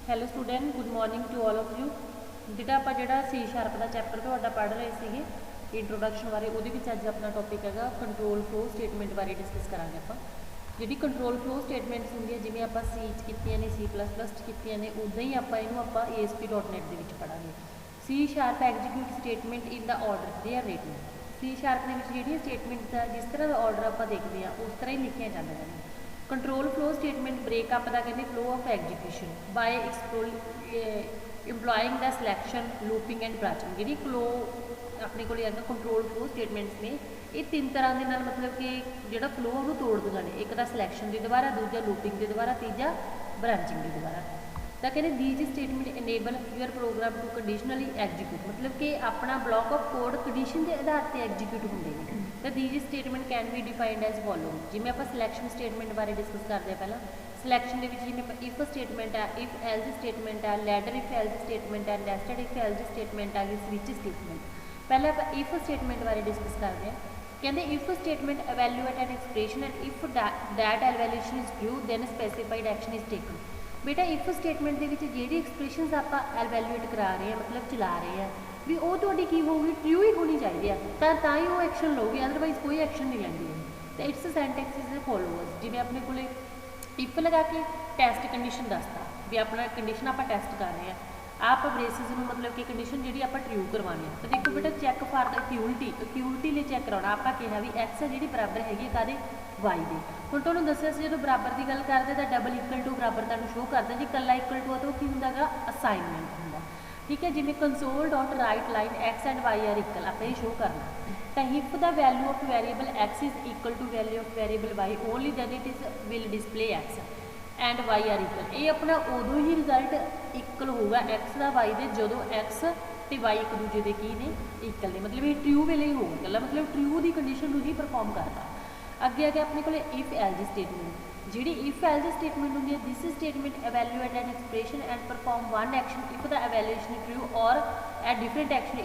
Hello student, good morning to all of you. ਜਿਹੜਾ ਆਪਾਂ ਸੀ sharp ਦਾ chapter ਤੁਹਾਡਾ ਪੜ੍ਹ ਰਹੇ ਸੀਗੇ ਇੰਟਰੋਡਕਸ਼ਨ ਬਾਰੇ, ਉਹਦੇ ਵਿੱਚ ਅੱਜ ਆਪਣਾ ਟੌਪਿਕ ਹੈਗਾ ਕੰਟਰੋਲ ਫਲੋ ਸਟੇਟਮੈਂਟ ਬਾਰੇ ਡਿਸਕਸ ਕਰਾਂਗੇ ਆਪਾਂ। ਜਿਹੜੀ ਕੰਟਰੋਲ ਫਲੋ ਸਟੇਟਮੈਂਟਸ ਹੁੰਦੀਆਂ ਜਿਵੇਂ ਆਪਾਂ ਸੀ 'ਚ ਕੀਤੀਆਂ ਨੇ, C++ 'ਚ ਕੀਤੀਆਂ ਨੇ, ਉੱਦਾਂ ਹੀ ਆਪਾਂ ਇਹਨੂੰ ASP.NET ਦੇ ਵਿੱਚ ਪੜ੍ਹਾਂਗੇ। C sharp execute statement in the order they are written. C sharp ਦੇ ਵਿੱਚ ਜਿਹੜੀਆਂ ਸਟੇਟਮੈਂਟਸ ਦਾ ਜਿਸ ਤਰ੍ਹਾਂ ਦਾ ਆਰਡਰ ਆਪਾਂ ਦੇਖਦੇ ਹਾਂ ਉਸ ਤਰ੍ਹਾਂ ਹੀ ਲਿਖੀਆਂ ਜਾਂਦੀਆਂ ਨੇ। कंट्रोल फ्लो स्टेटमेंट ब्रेकअप का कहते flow of execution by employing the selection looping and branching. जी फ्लो अपने को कंट्रोल फ्लो स्टेटमेंट्स ने ये तीन तरह के नाल मतलब कि जो फ्लो वो तोड़ देंगे ने, एक तो सिलेक्शन के द्वारा, दूजा लूपिंग के द्वारा, तीजा ब्रांचिंग के द्वारा। तो कहते these statement enable your program to conditionally execute, मतलब कि अपना ब्लॉक ऑफ कोड कंडीशन के आधार पर एग्जीक्यूट होंगे हैं। तो these statement can be defined as follow. जिमें आप सिलेक्शन स्टेटमेंट बारे डिस्कस करते हैं पहला सिलेक्शन के जिमें इफ स्टेटमेंट है, इफ एल्स स्टेटमेंट है, लैडर इफ एल्स स्टेटमेंट है, नेस्टेड इफ एल्स स्टेटमेंट आ गई, स्विच स्टेटमेंट। पहले आप इफ स्टेटमेंट बारे डिस्कस करते हैं। कहते if statement evaluate an expression and if that evaluation is true then specified action is taken. बेटा इफ स्टेटमेंट के जी एक्सप्रेशन आप एवेल्यूएट करा रहे हैं, मतलब चला रहे हैं भी वो थोड़ी की होगी, ट्रू ही होनी चाहिए तो ही वो एक्शन लोगे, अदरवाइज कोई एक्शन नहीं लेंदी है। तो इट्स सेंटेंस इज फॉलोअर्स। जिवें अपने को इफ लगा के टेस्ट कंडीशन दसता भी अपना कंडीशन आप टेस्ट कर रहे हैं, आप ब्रेसिस में मतलब कि कंडीशन जी आप ट्रू करवाने। तो देखो बेटा चैक फॉर द इक्यूलिटी लिए चैक कराना। आप कहा भी एक्स है जी बराबर हैगी कादे वाई दे। हुण तुहानूं दस्सिया सी जो बराबर की गल करते तो डबल इक्वल टू बराबर तुहानूं शो करता जी, कल्ला इक्वल टू तो की हुंदा गा असाइनमेंट हुंदा। ठीक है, जिमें console dot write line x and y are equal आप ये शो करना। तो if the value of variable x is equal to value of variable y only then it is will display x and y are equal. ये अपना उदों ही result equal होगा x का वाई दे जो एक्स तो वाई एक दूजे के की ने इक्वल ने, मतलब ये ट्रू वेले ही होगा कल्ला, मतलब ट्रू की कंडीशन ही परफॉर्म करता। अगे आ गया अपने को इफ एल्स स्टेटमेंट। जी इफ एल्स स्टेटमेंट होंगी है, this statement evaluate an expression and perform one action if the evaluation true or a different action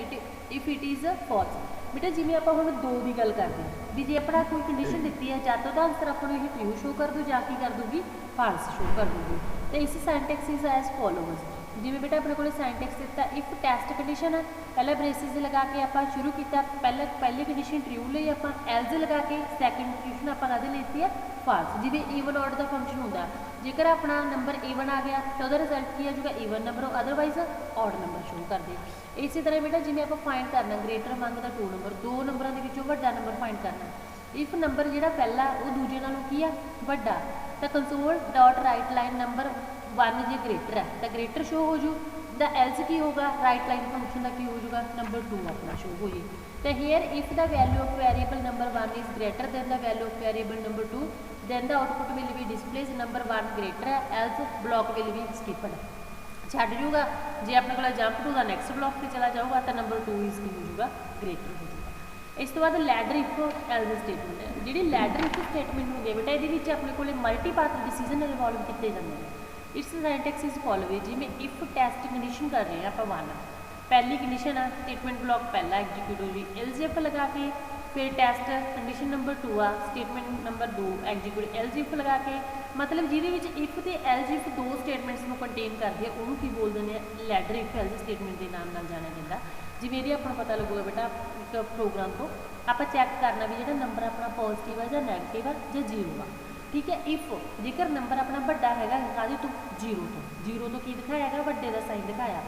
if it is false. बेटा जिमें आप हम दो की गल करते हैं भी जे अपना कोई कंडीशन दी है या तो आंसर आपको ये ट्रू शो कर दो या की कर दूगी फॉल्स शो कर दूगी। तो इस सेंटेंस इज एज फॉलोअर्स। जिमें बेटा अपने को सेंटेंस दिता इफ टेस्ट कंडीशन है, पहले ब्रेसिस लगा के आप शुरू किया, पहली कंडीशन ट्रू ली, आप एल्स लगा के सैकेंड कंडीशन आप लेती है फॉल्स। जिमें ईवन ऑड का फंक्शन होंगे, जेकर अपना नंबर ईवन आ गया तो वह रिजल्ट की है जो even number, otherwise odd number show कर दे। इसी तरह बेटा जिमें आप फाइंड करना ग्रेटर मंगता टू नंबर, दो नंबरों के वड्डा नंबर फाइंड करना। इफ नंबर जो पहला वो दूजे नालों की है वड्डा, तो console dot write line number one जो ग्रेटर है तो ग्रेटर शो हो जू। द एल्स की होगा राइट लाइन फंक्शन का की हो जाएगा नंबर टू अपना शो हो जाए। तो here if the value of variable number one is greater than the value of variable number two then the output will be displays number one greater है, else block will be skipped छड़ जूगा। जे अपने को jump to the next block पर चला जाऊगा तो number two is की हो जाएगा ग्रेटर हो जाएगा। इस तो बाद लैडर इफ एल्स स्टेटमेंट है। जी लैडर इफ स्टेटमेंट होंगी है बेटा ये अपने को मल्टीपाथ डिसीजन इन्वॉल्व किए जाते हैं। इस सेंटेंस इज फॉलो जिमें इफ टेस्ट कंडीशन कर रहे हैं आप वन, पहली कंडीशन है स्टेटमेंट ब्लॉक पहला एग्जीक्यूट हो जी, एल्स इफ लगा के फिर टेस्ट कंडीशन नंबर टू आ स्टेटमेंट नंबर दो एग्जीक्यूट एल्स इफ लगा के, मतलब जिहदे इफ तो एल्स इफ दो स्टेटमेंट्स को कंटेन करती है उन्होंने की बोल देंगे लैडर इफ एल्स स्टेटमेंट के नाम नाल जाना जाता। जिवें ये अपना पता लगूगा बेटा एक प्रोग्राम को आप चैक करना भी जो नंबर अपना पॉजिटिव है या नैगेटिव है या जीरो है। ठीक है, इफ जेकर नंबर अपना बड़ा है कादी तो जीरो तो की दिखाया है बड़े का साइन दिखाया,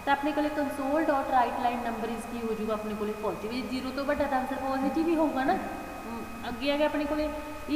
तो अपने को console dot write line number is की हो जाएगा अपने को पॉजिटिव, जीरो तो बड़ा आंसर पॉजिटिव ही होगा ना। अगे आ गया अपने को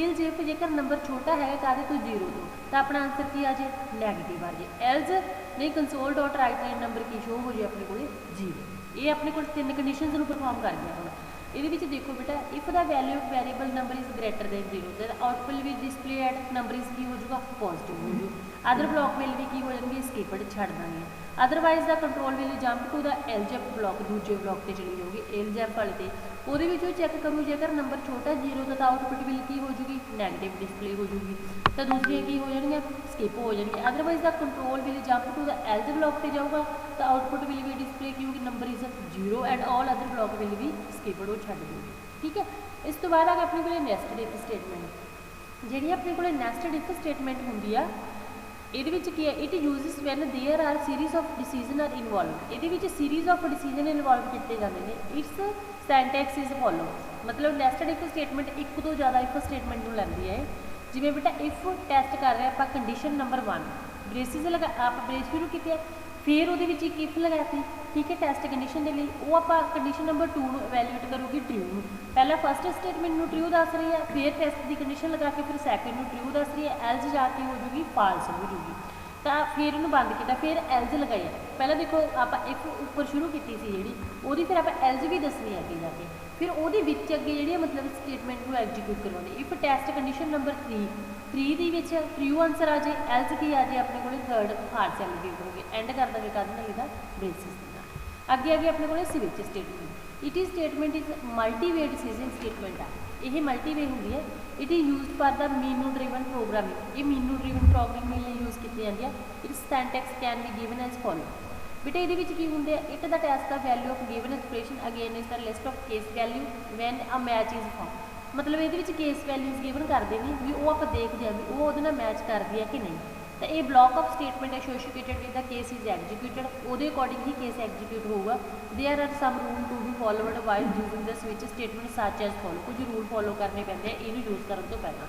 एल्स इफ जेकर नंबर छोटा है कादी तो जीरो तो अपना आंसर की आ जाए नैगेटिव आ जाए। एल्स नहीं console dot write line number की शो हो जाए अपने को जीरो। ये अपने को तीन कंडीशन परफॉर्म कर दिया हम। ये देखो बेटा if the value of variable number is greater than zero then output will display at number is की हो जाएगा पॉजिटिव हो जाए, अदर ब्लॉक विल भी की हो जाएंगे स्किपड छड़ देंगे, otherwise the control will jump to the else if block दूजे ब्लॉक से चली जाऊगी एलजेफ वाले से वो चैक करूँ जेकर नंबर छोटा जीरो का तो आउटपुट विल की हो जाएगी नैगेटिव डिस्प्ले हो जाएगी, तो दूसरियाँ की हो जाएगी स्किप हो जाएगी, otherwise the control will jump to the else if block से जाऊगा तो आउटपुट विल भी डिस्प्ले की होगी number is zero and all other block will भी स्किपड वो छड़ देगी। ठीक है, इस तो बाद अपने को नेस्टेड इफ स्टेटमेंट। जी अपने को नेस्टेड इफ स्टेटमेंट होंगी आ ਇਹਦੇ ਵਿੱਚ ਕੀ ਹੈ, it uses when there are series of decision are involve. ਇਹਦੇ ਵਿੱਚ ਸੀਰੀਜ਼ ਆਫ ਡਿਸੀਜ਼ਨ ਇਨਵੋਲਵ ਕੀਤੇ ਜਾਂਦੇ ਨੇ। ਇਟਸ ਸੈਂਟੈਕਸ ਇਜ਼ ਫੋਲੋ, ਮਤਲਬ ਨੈਸਟਡ ਇਫ ਸਟੇਟਮੈਂਟ ਇੱਕ ਤੋਂ ਜ਼ਿਆਦਾ ਇਫ ਸਟੇਟਮੈਂਟ ਨੂੰ ਲੈਂਦੀ ਹੈ। ਜਿਵੇਂ ਬੇਟਾ ਇਫ ਟੈਸਟ ਕਰ ਰਹੇ ਆਪਾਂ ਕੰਡੀਸ਼ਨ ਨੰਬਰ 1 ਬ੍ਰੇਸਿਸ ਲਗਾ, ਆਪਾਂ ਬ੍ਰੇਸ ਸ਼ੁਰੂ ਕੀਤੇ ਆ, ਫਿਰ ਉਹਦੇ ਵਿੱਚ ਇੱਕ ਇਫ ਲਗਾਤੀ, ਠੀਕ ਹੈ, ਟੈਸਟ ਕੰਡੀਸ਼ਨ ਦੇ ਲਈ। ਉਹ ਆਪਾਂ ਕੰਡੀਸ਼ਨ ਨੰਬਰ 2 ਨੂੰ ਇਵੈਲੂਏਟ ਕਰੂਗੀ ਟਰੂ ਨੂੰ। ਪਹਿਲਾਂ ਫਸਟ ਸਟੇਟਮੈਂਟ ਨੂੰ ਟਰੂ ਦੱਸ ਰਹੀ ਹੈ, ਫਿਰ ਟੈਸਟ ਦੀ ਕੰਡੀਸ਼ਨ ਲਗਾ ਕੇ ਫਿਰ ਸੈਕਿੰਡ ਨੂੰ ਟਰੂ ਦੱਸ ਰਹੀ ਹੈ, ਐਲਜ ਜਾ ਕੇ ਹੋ ਜੂਗੀ ਫਾਲਸ ਹੋ ਜੂਗੀ। ਤਾਂ ਫਿਰ ਇਹਨੂੰ ਬੰਦ ਕੀਤਾ, ਫਿਰ ਐਲਜ ਲਗਾਈ। ਪਹਿਲਾਂ ਦੇਖੋ ਆਪਾਂ ਇਫ ਉੱਪਰ ਸ਼ੁਰੂ ਕੀਤੀ ਸੀ ਜਿਹੜੀ, ਉਹਦੀ ਫਿਰ ਆਪਾਂ ਐਲਜ ਵੀ ਦੱਸਣੀ ਅੱਗੇ ਜਾ ਕੇ, ਫਿਰ ਉਹਦੇ ਵਿੱਚ ਅੱਗੇ ਜਿਹੜੀ ਮਤਲਬ ਸਟੇਟਮੈਂਟ ਨੂੰ ਐਗਜ਼ੀਕਿਊਟ ਕਰਵਾਉਣੀ। ਇਫ ਟੈਸਟ ਕੰਡੀਸ਼ਨ ਨੰਬਰ 3 ਦੇ ਵਿੱਚ ਟਰੂ ਆਨਸਰ ਆ ਜੇ, ਐਲਜ ਕੀ ਆ ਜੇ ਆਪਣੇ ਕੋਲ ਥਰਡ ਫਾਲਸ ਐਲੀਗੇਟ ਕਰੋਗੇ। ਐਂਡ ਕਰ ਦਾਂਗੇ ਕਾਹਦੇ ਨਾਲ, ਇਹਦਾ ਬੇਸਿਸ ਦੇ ਨਾਲ। ਅੱਗੇ ਆਪਣੇ ਕੋਲ switch statement. It is statement is multiway decision statement ਆ। ਇਹ ਮਲਟੀਵੇ ਹੁੰਦੀ ਹੈ। It is used for the menu driven programming. ਇਹ ਮੀਨੂ ਡਰਿਵਨ ਪ੍ਰੋਗਰਾਮਿੰਗ ਲਈ ਯੂਜ਼ ਕੀਤੀ ਜਾਂਦੀ ਹੈ। Its syntax can be given as follow. ਬੇਟਾ ਇਹਦੇ ਵਿੱਚ ਕੀ ਹੁੰਦੇ ਆ, it the test the value of given expression again is the list of case value when a match is found. ਮਤਲਬ ਇਹਦੇ ਵਿੱਚ ਕੇਸ ਵੈਲਿਊਜ਼ ਗਿਵਨ ਕਰਦੇ ਨੇ ਵੀ ਉਹ ਆਪਾਂ ਦੇਖਦੇ ਹਾਂ ਵੀ ਉਹ ਉਹਦੇ ਨਾਲ ਮੈਚ ਕਰਦੀ ਹੈ ਕਿ ਨਹੀਂ। ਤਾਂ ਇਹ block of statement associated with the case is executed, ਉਹਦੇ ਅਕੋਰਡਿੰਗ ਹੀ ਕੇਸ ਐਗਜ਼ੀਕਿਊਟ ਹੋਊਗਾ। There are some rule to be followed while using the switch statement such as follow. ਕੁਝ ਰੂਲ ਫੋਲੋ ਕਰਨੇ ਪੈਂਦੇ ਆ ਇਹਨੂੰ ਯੂਜ਼ ਕਰਨ ਤੋਂ ਪਹਿਲਾਂ।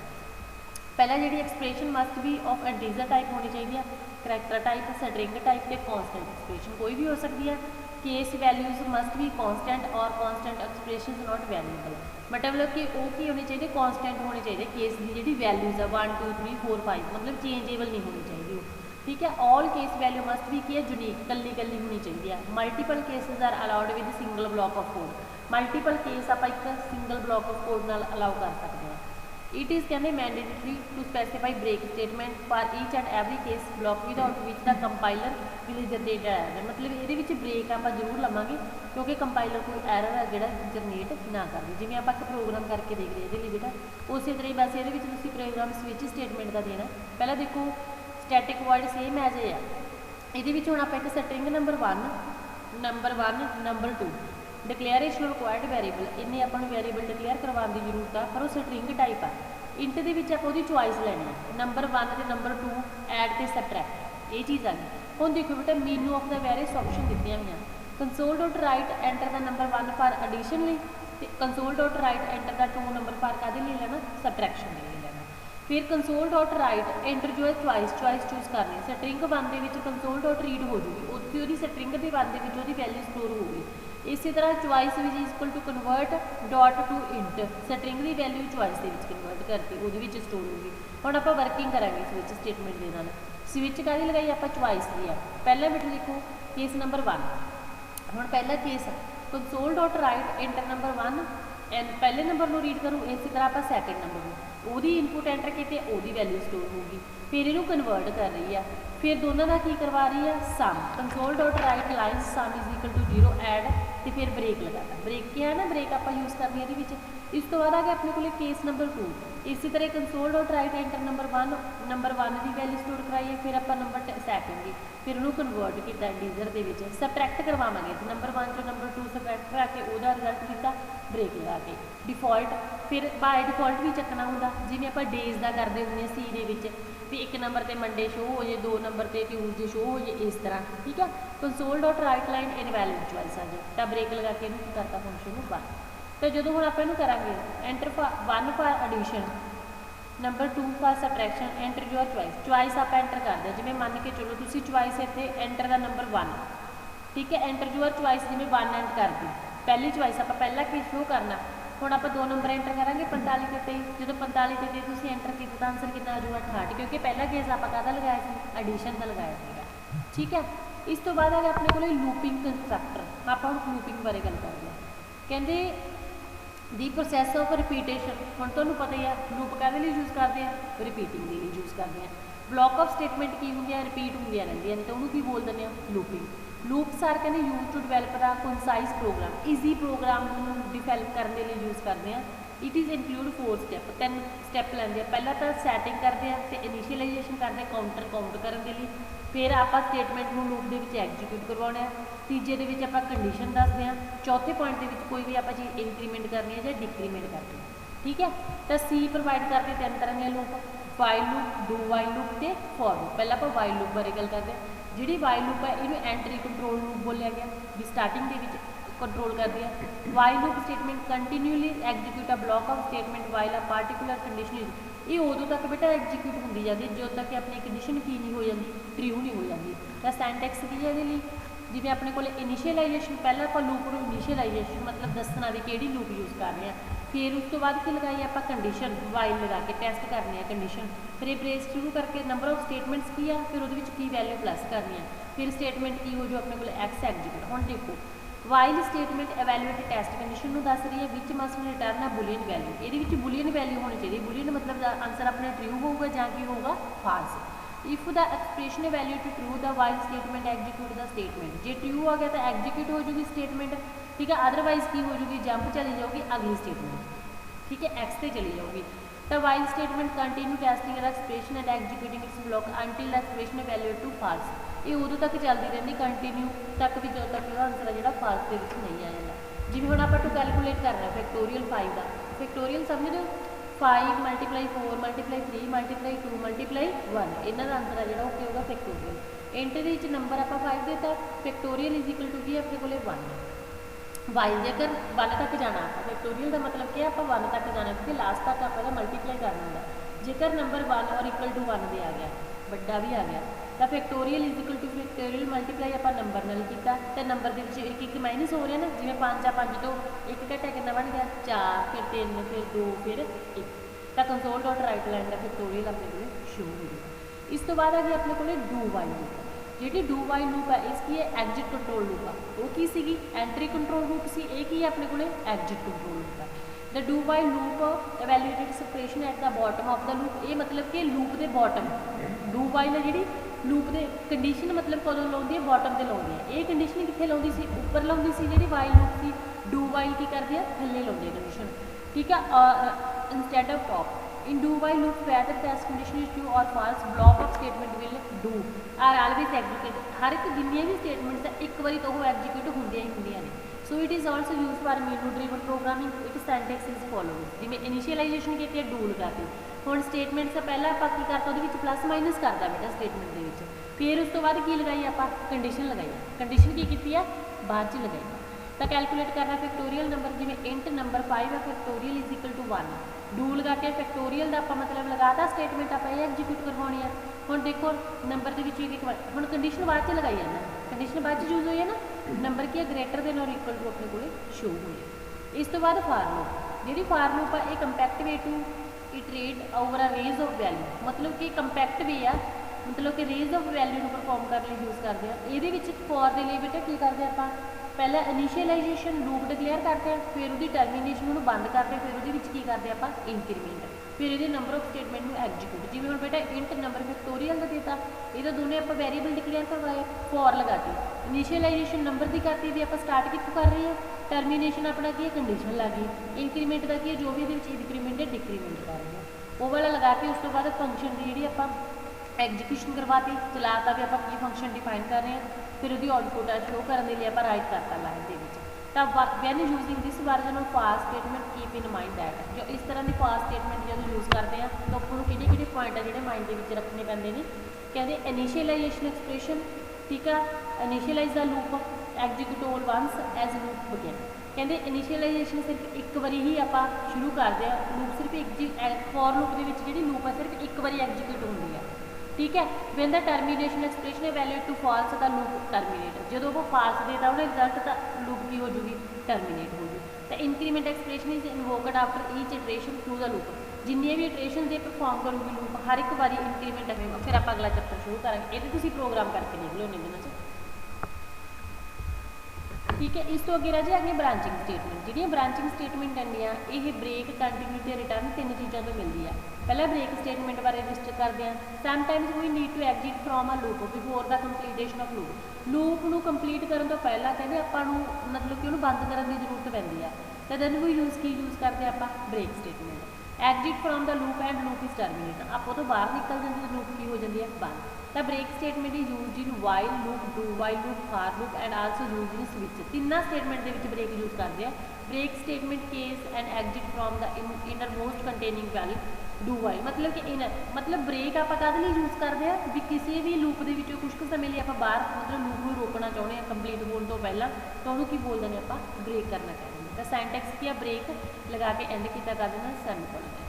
ਪਹਿਲਾਂ ਜਿਹੜੀ expression must be of integer type ਹੋਣੀ ਚਾਹੀਦੀ ਆ, ਕਰੈਕਟਰ ਟਾਈਪ, ਸਟਰਿੰਗ ਟਾਈਪ ਤੇ ਕਾਂਸਟੈਂਟ ਐਕਸਪ੍ਰੈਸ਼ਨ ਕੋਈ ਵੀ ਹੋ ਸਕਦੀ ਹੈ। Case values must be constant or constant expressions not variable. ਮਤਲਬ ਕਿ ਉਹ ਕੀ ਹੋਣੇ ਚਾਹੀਦੇ, ਕਾਂਸਟੈਂਟ ਹੋਣੇ ਚਾਹੀਦੇ। ਕੇਸ ਦੀ ਜਿਹੜੀ ਵੈਲਿਊਜ਼ ਆ 1 2 3 4 5 ਮਤਲਬ ਚੇਂਜੇਬਲ ਨਹੀਂ ਹੋਣੀ ਚਾਹੀਦੀ ਉਹ, ਠੀਕ ਹੈ। All case value must be ਕੀ ਹੈ, ਯੂਨੀਕ, ਕੱਲੀ ਹੋਣੀ ਚਾਹੀਦੀ ਹੈ। Multiple cases are allowed with single block of code. Multiple case ਆਪਾਂ ਇੱਕ ਸਿੰਗਲ ਬਲੌਕ ਆਫ ਕੋਡ ਨਾਲ ਅਲਾਉ ਕਰ ਸਕਦੇ ਹਾਂ। ਇਟ ਇਜ਼ ਕਹਿੰਦੇ mandatory to specify break statement for each and every case block without which the compiler will generate error. ਮਤਲਬ ਇਹਦੇ ਵਿੱਚ ਬ੍ਰੇਕ ਆਪਾਂ ਜ਼ਰੂਰ ਲਵਾਂਗੇ ਕਿਉਂਕਿ ਕੰਪਾਈਲਰ ਕੋਈ ਐਰਰ ਹੈ ਜਿਹੜਾ ਜਨਰੇਟ ਨਾ ਕਰਦੇ। ਜਿਵੇਂ ਆਪਾਂ ਇੱਕ ਪ੍ਰੋਗਰਾਮ ਕਰਕੇ ਦੇਖ ਰਹੇ ਇਹਦੇ ਲਈ ਬੇਟਾ, ਉਸੇ ਤਰ੍ਹਾਂ ਹੀ ਬਸ ਇਹਦੇ ਵਿੱਚ ਤੁਸੀਂ ਪ੍ਰੋਗਰਾਮ ਸਵਿਚ ਸਟੇਟਮੈਂਟ ਦਾ ਦੇਣਾ। ਪਹਿਲਾਂ ਦੇਖੋ ਸਟੈਟਿਕ ਵਰਡ ਸੇਮ ਐਜ ਇਹ ਆ। ਇਹਦੇ ਵਿੱਚ ਹੁਣ ਆਪਾਂ ਇੱਕ string number 1 number 2 declaration required variable, ਇੰਨੇ ਆਪਾਂ ਨੂੰ ਵੈਰੀਏਬਲ ਡਿਕਲੇਅਰ ਕਰਵਾਉਣ ਦੀ ਜ਼ਰੂਰਤ ਆ, ਪਰ ਉਹ ਸਟਰਿੰਗ ਟਾਈਪ ਆ। ਇੰਟ ਦੇ ਵਿੱਚ ਆਪਾਂ ਉਹਦੀ ਚੁਆਇਸ ਲੈਣੀ ਹੈ, ਨੰਬਰ 1 ਤੇ ਨੰਬਰ 2 ਐਡ ਤੇ ਸਬਟਰੈਕਟ, ਇਹ ਚੀਜ਼ ਆ ਗਈ। ਹੁਣ ਦੇਖੋ ਬੇਟਾ menu of the various option ਦਿੱਤੀਆਂ ਹੋਈਆਂ। Console dot write enter the number 1 for addition ਲਈ, ਤੇ console dot write enter the 2 number for ਕਾਹਦੇ ਲਈ ਲੈਣਾ, ਸਬਟਰੈਕਸ਼ਨ ਲਈ ਲੈਣਾ। ਫਿਰ ਕੰਸੋਲ ਡੋਟ ਰਾਈਟ ਐਂਟਰ ਜੋ ਹੈ ਚੁਆਇਸ ਚੂਜ਼ ਕਰਨੀ। ਸਟਰਿੰਗ 1 ਦੇ ਵਿੱਚ ਕੰਸੋਲ ਡੋਟ ਰੀਡ ਹੋ ਜੂਗੀ, ਉੱਥੇ ਉਹਦੀ ਸਟਰਿੰਗ ਦੇ 1 ਦੇ ਵਿੱਚ ਉਹਦੀ ਵੈਲਿਊ ਸਟੋਰ ਹੋਊਗੀ। ਇਸੇ ਤਰ੍ਹਾਂ ਚੁਆਇਸ ਵਿੱਚ equal to convert dot to int, string ਦੀ ਵੈਲਿਊ ਚੁਆਇਸ ਦੇ ਵਿੱਚ ਕਨਵਰਟ ਕਰਤੀ, ਉਹਦੇ ਵਿੱਚ ਸਟੋਰ ਹੋਊਗੀ। ਹੁਣ ਆਪਾਂ ਵਰਕਿੰਗ ਕਰਾਂਗੇ ਸਵਿਚ ਸਟੇਟਮੈਂਟ ਦੇ ਨਾਲ। ਸਵਿਚ ਕਾਹਦੀ ਲਗਾਈ ਆਪਾਂ, ਚੁਆਇਸ ਦੀ ਆ। ਪਹਿਲਾਂ ਬੇਟਾ ਦੇਖੋ ਕੇਸ ਨੰਬਰ 1, ਹੁਣ ਪਹਿਲਾ case console dot write enter number 1 and ਪਹਿਲੇ ਨੰਬਰ ਨੂੰ ਰੀਡ ਕਰੂ। ਇਸੇ ਤਰ੍ਹਾਂ ਆਪਾਂ ਸੈਕਿੰਡ ਨੰਬਰ ਨੂੰ, ਉਹਦੀ ਇਨਪੁਟ ਐਂਟਰ ਕੀਤੀ, ਉਹਦੀ ਵੈਲਿਊ ਸਟੋਰ ਹੋਊਗੀ। ਫਿਰ ਇਹਨੂੰ ਕਨਵਰਟ ਕਰ ਰਹੀ ਆ। ਫਿਰ ਦੋਨਾਂ ਦਾ ਕੀ ਕਰਵਾ ਰਹੀ ਆ, sum. Console dot write line sum is equal to 0 add, ਤੇ ਫਿਰ ਬ੍ਰੇਕ ਲਗਾਤਾ। ਬ੍ਰੇਕ ਕੀ ਹੈ ਨਾ, ਬ੍ਰੇਕ ਆਪਾਂ ਯੂਜ਼ ਕਰਨੀ ਇਹਦੇ ਵਿੱਚ। ਇਸ ਤੋਂ ਬਾਅਦ ਆ ਗਿਆ ਆਪਣੇ ਕੋਲ ਕੇਸ ਨੰਬਰ 2। ਇਸੇ ਤਰ੍ਹਾਂ console dot write enter number 1 ਦੀ ਵੈਲਿਊ ਸਟੋਰ ਕਰਾਈ ਹੈ। ਫਿਰ ਆਪਾਂ ਨੰਬਰ ਸੈਕਿੰਡ ਦੀ, ਫਿਰ ਉਹਨੂੰ ਕਨਵਰਟ ਕੀਤਾ ਇੰਟੀਜਰ ਦੇ ਵਿੱਚ। ਸਬਟਰੈਕਟ ਕਰਵਾਵਾਂਗੇ, ਨੰਬਰ 1 ਤੋਂ ਨੰਬਰ 2 ਸਬਟਰੈਕਟ ਕਰਾ ਕੇ ਉਹਦਾ ਰਿਜ਼ਲਟ ਦਿੱਤਾ ਬ੍ਰੇਕ ਲਗਾ ਕੇ। ਡਿਫਾਲਟ, ਫਿਰ ਬਾਏ ਡਿਫਾਲਟ ਵੀ ਚੱਕਣਾ ਹੁੰਦਾ, ਜਿਵੇਂ ਆਪਾਂ ਡੇਜ਼ ਦਾ ਕਰਦੇ ਹੁੰਦੇ ਹਾਂ ਸੀ ਦੇ ਵਿੱਚ, ਵੀ 1 ਨੰਬਰ ਤੇ ਮੰਡੇ ਸ਼ੋ ਹੋ ਜੇ, 2 ਨੰਬਰ ਤੇ ਟਿਊਜ਼ਡੇ ਸ਼ੋ ਹੋ ਜੇ, ਇਸ ਤਰ੍ਹਾਂ, ਠੀਕ ਆ। Console dot write line invalid choice ਆ ਜੇ, ਤਾਂ ਬ੍ਰੇਕ ਲਗਾ ਕੇ ਇਹਨੂੰ ਕਰਤਾ ਫੰਕਸ਼ਨ ਨੂੰ ਬੰਦ। ਤੇ ਜਦੋਂ ਹੁਣ ਆਪਾਂ ਇਹਨੂੰ ਕਰਾਂਗੇ enter 1 for addition, number 2 for subtraction, enter your choice. Choice ਆਪਾਂ ਐਂਟਰ ਕਰਦੇ ਹਾਂ, ਜਿਵੇਂ ਮੰਨ ਕੇ ਚਲੋ ਤੁਸੀਂ ਚੁਆਇਸ ਇੱਥੇ ਐਂਟਰ ਦਾ ਨੰਬਰ 1, ਠੀਕ ਹੈ। ਐਂਟਰ ਯੂਅਰ ਚੁਆਇਸ ਜਿਵੇਂ 1 ਐਂਟਰ ਕਰਦੀ, ਪਹਿਲੀ ਚੁਆਇਸ ਆਪਾਂ ਪਹਿਲਾਂ ਕੀ ਸ਼ੋ ਕਰਨਾ। ਹੁਣ ਆਪਾਂ 2 ਨੰਬਰ ਐਂਟਰ ਕਰਾਂਗੇ 45 ਤੇ 23। ਜਦੋਂ 45 ਤੇ ਤੁਸੀਂ ਐਂਟਰ ਕੀਤਾ ਤਾਂ ਆਨਸਰ ਕਿੰਨਾ ਆ ਜਾਊਗਾ, 68, ਕਿਉਂਕਿ ਪਹਿਲਾ ਕੇਸ ਆਪਾਂ ਕਾਹਦਾ ਲਗਾਇਆ ਸੀ, ਐਡੀਸ਼ਨ ਦਾ ਲਗਾਇਆ ਸੀਗਾ, ਠੀਕ ਹੈ। ਇਸ ਤੋਂ ਬਾਅਦ ਆ ਗਿਆ ਆਪਣੇ ਕੋਲ ਲੂਪਿੰਗ ਕੰਸਟਰਕਟਰ। ਆਪਾਂ ਹੁਣ ਲੂਪਿੰਗ ਬਾਰੇ ਗੱਲ ਕਰਦੇ ਹਾਂ। ਕਹਿੰਦੇ ਦੀ ਪ੍ਰੋਸੈਸ ਆਫ ਰਿਪੀਟੇਸ਼ਨ। ਹੁਣ ਤੁਹਾਨੂੰ ਪਤਾ ਹੀ ਆ ਲੂਪ ਕਾਹਦੇ ਲਈ ਯੂਜ਼ ਕਰਦੇ ਆ, ਰਿਪੀਟਿੰਗ ਦੇ ਲਈ ਯੂਜ਼ ਕਰਦੇ ਆ। ਬਲੌਕ ਆਫ ਸਟੇਟਮੈਂਟ ਕੀ ਹੁੰਦੀ ਆ, ਰਿਪੀਟ ਹੁੰਦੀਆਂ ਰਹਿੰਦੀਆਂ ਨੇ, ਤਾਂ ਉਹਨੂੰ ਕੀ ਬੋਲ ਦਿੰਦੇ ਆ, ਲੂਪਿੰਗ। ਲੂਪਸ ਆਰ ਕਹਿੰਦੇ use to develop the concise program, easy program ਨੂੰ ਡਿਵੈਲਪ ਕਰਨ ਦੇ ਲਈ ਯੂਜ਼ ਕਰਦੇ ਆ। It is include 4 step, 3 step ਲੈਂਦੇ ਆ। ਪਹਿਲਾਂ ਤਾਂ ਸੈਟਿੰਗ ਕਰਦੇ ਆ ਤੇ ਇਨੀਸ਼ੀਅਲਾਈਜੇਸ਼ਨ ਕਰਦੇ, ਕਾਊਂਟ ਕਰਨ ਦੇ ਲਈ। ਫਿਰ ਆਪਾਂ ਸਟੇਟਮੈਂਟ ਨੂੰ ਲੂਪ ਦੇ ਵਿੱਚ ਐਗਜ਼ੀਕਿਊਟ ਕਰਵਾਉਣਾ ਹੈ। ਤੀਜੇ ਦੇ ਵਿੱਚ ਆਪਾਂ ਕੰਡੀਸ਼ਨ ਦੱਸਦੇ ਹਾਂ। ਚੌਥੇ ਪੁਆਇੰਟ ਦੇ ਵਿੱਚ ਕੋਈ ਵੀ ਆਪਾਂ ਚੀਜ਼ ਇਨਕਰੀਮੈਂਟ ਕਰਨੀ ਹੈ ਜਾਂ ਡਿਕਰੀਮੈਂਟ ਕਰਨੀ ਹੈ, ਠੀਕ ਹੈ। ਤਾਂ ਸੀ ਪ੍ਰੋਵਾਈਡ ਕਰਦੇ 3 ਤਰ੍ਹਾਂ ਦੀਆਂ loop, while loop, do while loop ਤੇ ਫॉर ਲੂਪ। ਪਹਿਲਾਂ ਆਪਾਂ ਵਾਈਲ ਲੂਪ ਬਾਰੇ ਗੱਲ ਕਰਦੇ ਹਾਂ। ਜਿਹੜੀ ਵਾਈਲ ਲੂਪ ਹੈ ਇਹਨੂੰ ਐਂਟਰੀ ਕੰਟਰੋਲ ਲੂਪ ਬੋਲਿਆ ਗਿਆ, ਵੀ ਸਟਾਰਟਿੰਗ ਦੇ ਵਿੱਚ ਕੰਟਰੋਲ ਕਰਦੀ ਹੈ। While loop statement continually execute a block of statement while a particular condition is. ਇਹ ਉਦੋਂ ਤੱਕ ਬੇਟਾ ਐਗਜ਼ੀਕਿਊਟ ਹੁੰਦੀ ਜਾਂਦੀ ਜਦੋਂ ਤੱਕ ਕਿ ਆਪਣੀ ਕੰਡੀਸ਼ਨ ਕੀ ਨਹੀਂ ਹੋ ਜਾਂਦੀ, ਟਰੂ ਨਹੀਂ ਹੋ ਜਾਂਦੀ। ਤਾਂ ਸੈਂਟੈਕਸ ਕੀ ਹੈ ਇਹਦੇ ਲਈ, ਜਿਵੇਂ ਆਪਣੇ ਕੋਲ ਇਨੀਸ਼ੀਅਲਾਈਜੇਸ਼ਨ, ਪਹਿਲਾਂ ਆਪਾਂ ਲੂਪ ਨੂੰ ਇਨੀਸ਼ੀਅਲਾਈਜੇਸ਼ਨ ਮਤਲਬ ਦੱਸਣਾ ਵੀ ਕਿਹੜੀ ਲੂਪ ਯੂਜ਼ ਕਰ ਰਹੇ ਹਾਂ। फिर उस तो बाद की लगाई आप कंडीशन वाइल लगा के टेस्ट करने हैं कंडीशन। फिर ये ब्रेस शुरू करके नंबर ऑफ स्टेटमेंट्स की है, फिर वो की वैल्यू प्लस करनी है, फिर स्टेटमेंट की हो जो अपने को एक्स एग्जीक्यूट। हम देखो while statement evaluate test condition में दस रही है विच मस्ट रिटर्न है बुलियन वैल्यू। ये बुलियन वैल्यू होनी चाहिए। बुलियन मतलब आंसर अपने ट्रू होगा या कि होगा false. If the expression evaluate true the while statement execute the statement. जे ट्रू आ गया तो एग्जीक्यूट हो जाएगी स्टेटमेंट, ठीक है। अदरवाइज की हो जाएगी जंप चली जाएगी अगली स्टेटमेंट, ठीक है, एक्स से चली जाऊगी। तो while statement continue testing the expression and executing its block until the expression value to false. ये उदों तक चलती रहती कंटिन्यू तक भी जो तक आंसर है जो फाल्स के नहीं आ जाता। जिवें हुण आपां टू कैलकुलेट कर रहे हैं फैक्टोरियल 5 का, फैक्टोरियल समझ लो 5 मल्टीप्लाई 4 मल्टीप्लाई 3 मल्टीप्लाई 2 मल्टीप्लाई 1 इन्हां दा आंसर है जो की होगा factorial. Int they which number आपां 5 देता, फैक्टोरियल इज इक्वल टू की अपने कोले 1। वाइल जेकर 1 तक जाना फैक्टोरियल का मतलब क्या आप 1 तक जाना क्योंकि लास्ट तक आप मल्टीप्लाई करना होंगे। जेकर नंबर 1 और इक्वल टू 1 दे आ गया, बड़ा भी आ गया, तो factorial is equal two factorial multiply आप नंबर नाल किया तो नंबर के एक माइनस हो रहा है ना। जिवें 5 आ 5 तो एक घटा कितना बन गया 4, फिर 3, फिर 2, फिर 1। तो कंसोल डॉट राइट लाइन का फैक्टोरियल अपने को शो हो गया। इस तो बाद आ गया अपने को डू वाइल लूप। जी डू वाइल लूप है इसकी है एग्जिट कंट्रोल लूप है, वो की सी एंट्री कंट्रोल लूप सी, एक ही है अपने को एग्जिट कंट्रोल लूप है। The do while loop evaluated expression at the bottom of the loop. ये मतलब कि लूप के बॉटम डू वाइल है जी लूप के कंडीशन मतलब कदों लाउंदी है बॉटम से लाउंदी है। ये कंडीशन कितने लाउंदी सी, ऊपर लाउंदी सी जी वाइल लूप की। डू वाइल की करती है थल्ले लाउंदी है कंडीशन, ठीक है, instead of top. In do while loop whether test condition is true or false block of statement will do are always execute. हर एक जिन्नियां भी स्टेटमेंट्स है एक बारी तो वो एग्जीक्यूट होंदियां ही होंदियां ने। So it is also use for menu driven programming. It syntax is following. जिवें इनिशियलाइजेशन की है डू लगाती, हुण स्टेटमेंट से पहला आपां की करता उहदे विच प्लस माइनस करदा बेटा स्टेटमेंट दे विच, फिर उस तो बाद की लगाई आपां कंडीशन लगाई। कंडीशन की कीती है बाद च लगाई। तो कैलकुलेट करना फैक्टोरियल नंबर जिवें इंट नंबर 5 है factorial is equal to 1। Do लगा के फैक्टोरियल का आप मतलब लगाता स्टेटमेंट आप एग्जीक्यूट करवानी है। हुण देखो नंबर के एक बार हुण कंडीशन बाद च लगाई जाना, कंडीशन बाद यूज हुई है ना, नंबर की है ग्रेटर देन और इक्वल टू अपने को शो हुई। इस तो बाद फार लूप, जी फार लूप है ये compact way to iterate over a range of value, मतलब कि कंपैक्ट वे है, मतलब कि रेंज ऑफ वैल्यू परफॉर्म करने यूज करते हैं। ये फॉर के लिए बेटा की करते हैं आप पहले इनिशियलाइजेशन लूप डिक्लेयर करते हैं, फिर उसकी टर्मीनेशन उन्होंने बंद करते हैं, फिर वो की करते हैं आप इंक्रीमेंट, फिर ये नंबर ऑफ स्टेटमेंट में एग्जीक्यूट। जिवें हम बेटा इंट नंबर फैक्टोरियल का देता, ये दोनों आप वेरीएबल डिक्लेयर करवाए, फॉर लगाती, इनिशियलाइजेशन नंबर की करती भी आप स्टार्ट कितों कर रहे हैं, टर्मीनेशन अपना की कंडीशन लग गई, इंक्रीमेंट का की जो भी इंक्रीमेंट है डिक्रीमेंट कर रहे हैं वो वाला लगा के। उस तो बाद फंक्शन की जी आप एग्जीक्यूशन करवाती, चलाता भी आप फंक्शन डिफाइन कर रहे हैं, फिर वो आउटपुट शो करने के लिए आप राइट करता लाइन के विच। तो when using this version of for statement keep in mind that जो इस तरह की फार स्टेटमेंट जो यूज़ करते हैं तो आपको कि पॉइंट है जो माइंड के रखने पैंदे ने। कहते इनिशियलाइजेशन एक्सप्रेशन, ठीक है, initialize the loop execute all once as loop begin. कहते इनिशियलाइजेशन सिर्फ एक बारी ही आप शुरू करते हैं, लूप सिर्फ एक फॉर लूप के जी लूप है सिर्फ एक बारी एग्जीक्यूट होती है, ठीक है। When the termination expression evaluate to false the loop terminate, जो वो फॉल्स देता उन्हें रिजल्ट तो लूप की हो जाएगी टर्मीनेट होगी। तो increment expression is invoked after each iteration through the loop, जिन्नी भी इटरेशन से परफॉर्म करूँगी लूप हर एक बारी इंक्रीमेंट होगा। फिर आप अगला चैप्टर शुरू करेंगे, ये तुम प्रोग्राम करके देख लो नहीं दिनों, ठीक है। इस तो अगे रह जाए अगे ब्रांचिंग स्टेटमेंट। जी ब्रांचिंग स्टेटमेंट आंदियाँ ये ब्रेक कंटिन्यूटी रिटर्न 3 चीज़ों तो मिलती है। पहला ब्रेक स्टेटमेंट बारे रजिस्टर करते हैं। Sometimes we need to exit from a loop before the completion of loop. Loop को कंप्लीट करने तो पहला कहते आपू मतलब कि उन्होंने बंद करने की जरूरत पैंती है, तो दैन वो यूज़ करते हैं आप break statement. Exit from the loop and loop is terminate, आप तो बाहर निकल जाती है लूप की हो जाती है बंद। The break statement is use in while loop, do while loop, for loop and also use in switch. तिना स्टेटमेंट के ब्रेक यूज करते हैं। Break statement case and exit from the inner most containing value do while मतलब कि इन मतलब break आप काहदे लई use करते हैं भी किसी भी लूप के विचों कुछ समय लिए आप बाहर मतलब लूप में रोकना चाहते हैं कंप्लीट होने तो पहला तो उन्होंने की बोल दें आप ब्रेक करना कहते हैं। तो सेंटेक्स की ब्रेक लगा के एंड किया कर देना सेमीकोलन।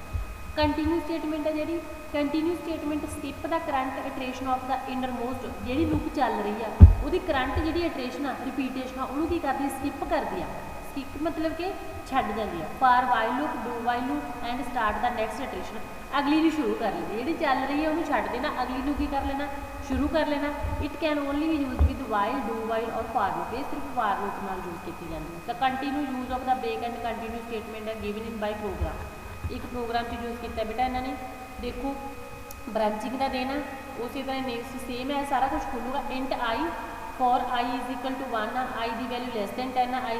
कंटीन्यू स्टेटमेंट है जी continue statement skip the current iteration of the innermost जी लूप चल रही है वो करंट जी इटरेशन आ रिपीटेशन आ उन्होंने की करती स्किप कर दिया स्किप मतलब कि छड्ड जाती है। For while loop do while loop and start the next iteration अगली भी शुरू कर लेती जी चल रही है उन्होंने छड्ड देना अगली नूं की कर लेना शुरू कर लेना। It can only be use with while do while or for loop ये सिर्फ फॉर लूप नाल यूज की जाती है। The continue use of the break and continue statement है गिवन इन बाय प्रोग्राम एक प्रोग्राम से यूज़ किया बेटा इन्होंने देखो ब्रांचिंग का देना उस तरह नेक्स्ट सेम है सारा कुछ खुलूगा। Int I for I is equal to 1 I की वैल्यू लैस दैन 10 आई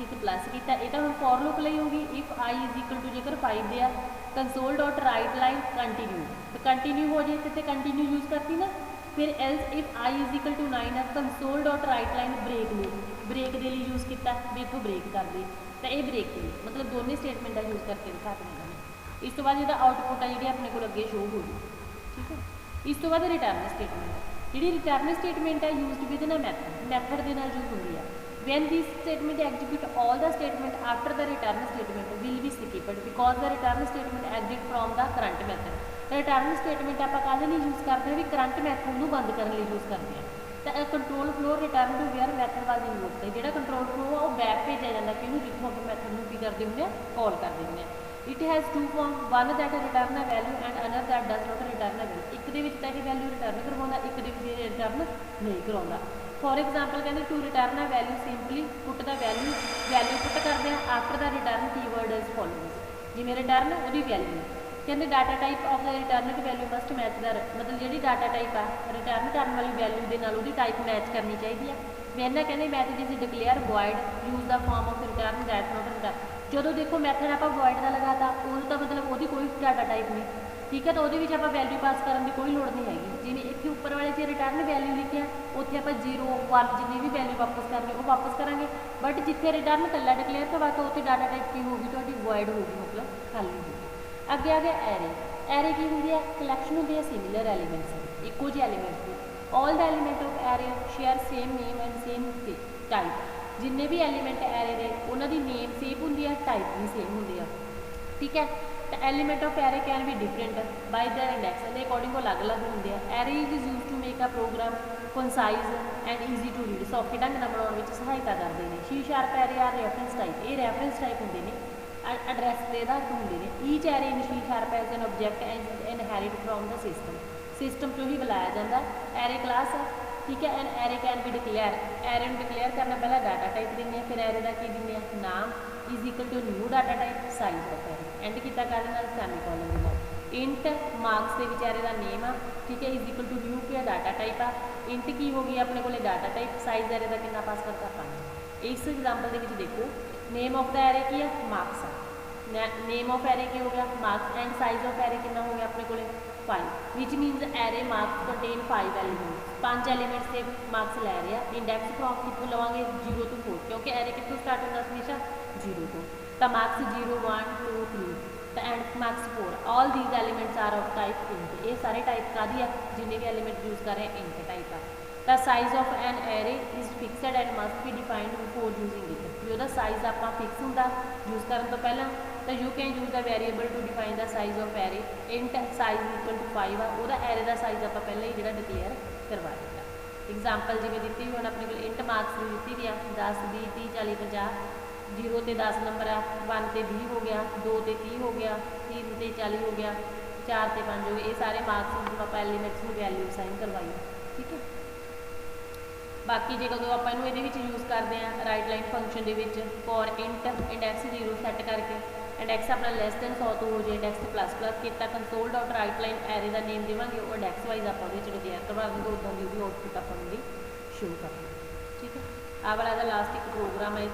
एक प्लस किया ये तो हम फॉर लूप ਲਈ होगी। If i is equal to जेकर 5 दिया console dot write line continue तो कंटीन्यू हो जाए तो कंटीन्यू यूज़ करती ना। फिर else if i is equal to 9 है console dot write line break loop break के लिए यूज़ किया भी इतों ब्रेक कर दी तो ये ब्रेक के लिए मतलब दोनों स्टेटमेंटा यूज़ करके दिखा देंगे। इस तो बाद जो आउटपुट है जी अपने को अगे शो हो गई ठीक है। इस तो बाद रिटर्न स्टेटमेंट जी रिटर्न स्टेटमेंट है यूजड विद इन मैथड के नाल यूज होंगी है। When this statement execute all the statement after the return statement will be skipped because the return statement exit from the current method. Return statement आप काहदे लई use करते हैं भी current method नूं बंद करने यूज़ करते हैं। तो control flow return to where method was invoked जो कंट्रोल फ्लो है वो बैक भेजा जाता कि जितों आप मैथड नूं की करते होंगे कॉल कर देंगे। It has to form one that return a value and another that does not return a value एक दे विच तां ये वैल्यू रिटर्न करवाउंदा एक दे विच रिटर्न नहीं करवाउंदा। फॉर एग्जाम्पल कहते to return a value simply put the value put करते हैं after the return keyword is following जिवें रिटर्न वो वैल्यू कहते data type of the return value must match the मतलब जी डाटा टाइप आ रिटर्न करने वाली वैल्यू के नाल उसकी टाइप मैच करनी चाहिए है। मैंने कहते method is declare void use the form of return that not return जो देखो मैथड आप वॉइड का लगाता उस तो मतलब वो कोई डाटा टाइप नहीं ठीक है। तो वो आप वैल्यू पास करने की कोई लोड़ नहीं हैगी जिवें इतने उपर वाले से रिटर्न वैल्यू लिखिया उत्थे आप 0 1 जिन्नी भी वैल्यू वापस करनी वो वापस करांगे बट जिथे रिटर्न कला डिक्लेयर करवाता उत्थे डाटा टाइप की होगी तो वॉइड होगी मतलब खाली होगी। अगे आ गया एरे एरे की होंगी है कलैक्शन होंगी है सिमिलर एलीमेंट्स इको जी एलीमेंट्स की all the element of array share same name and same type जिन्ने भी एलीमेंट एरे दे उन्होंने नेम सेम होंगी है टाइप भी सेम होंगी है ठीक है। तो एलीमेंट ऑफ एरे कैन भी डिफरेंट बाय द इंडेक्स के अकॉर्डिंग अलग अलग होंगे हैं। Array is use to make a program concise and easy to read सौखे ढंग नाल बनाने में सहायता करते हैं। C sharp array are reference type ये रैफरेंस टाइप होंगे ने एड्रैस के आधार पर होंगे ने। Each array in C sharp is an object and inherit from the system चो ही बुलाया जाता है। एरे क्लास है ठीक है। एंड एरे कैन भी डिक्लेयर एरे डिक्लेयर करना पहला डाटा टाइप देंगे फिर एरे का की देंगे नाम is equal to new data type size of array and किया कर सेमीकोलन के नाल। इंट मार्क्स के विच एरे का नेम आ ठीक है इज इक्वल टू न्यू क्या डाटा टाइप आ इंट की हो गई अपने को डाटा टाइप साइज एरे का कितना पास करता 5। इस एग्जाम्पल के देखो नेम ऑफ द एरे की है मार्क्स आ नेम ऑफ एरे की हो गया marks and size of array कितना हो गया अपने को 5 which means array marks contain 5 elements 5 elements से मार्क्स लै रहे हैं। इंडेक्स फ्रॉम कितों लवांगे 0 to 4 क्योंकि एरे कितों स्टार्ट होता हमेशा 0 तो मार्क्स 0 1 2 3 तो and marks 4 all these elements are of type int ये सारे टाइप का दी है जिन्हें भी एलीमेंट यूज कर रहे हैं इंट टाइप आ। The size of an array is fixed and must be defined before using it जो दा साइज आप फिक्स होंगे यूज करने तो पहला तो you can use the variable to define the size of array int size equal to 5 आ वो एरे का साइज आप पहले ही जो डिक्लेयर करवा दिता। एग्जाम्पल जिमें दी हुई अपने को इंट मार्क्स दी हुई है 10 20 30 40 50 0 ते 10 नंबर आ 1 ते 20 हो गया 2 ते 30 हो गया 3 ते 40 हो गया 4 ते 5 हो गया ये सारे मार्क्स आप एलीमेंट्स में वैल्यू असाइन करवाई ठीक है। बाकी जो कदों आप ये यूज़ करते हैं राइट लाइन फंक्शन के फॉर इंट इंडेक्स 0 सैट करके इंडेक्स अपना लैस दैन 100 तो हो जाए इंडेक्स प्लस प्लस किया console dot write line array का नेम देवे वो इंडेक्स वाइज आप डिक्लेयर करवा देंगे तो उदा की आउटपुट आप शो कर ठीक है। आ वाला लास्ट एक प्रोग्राम है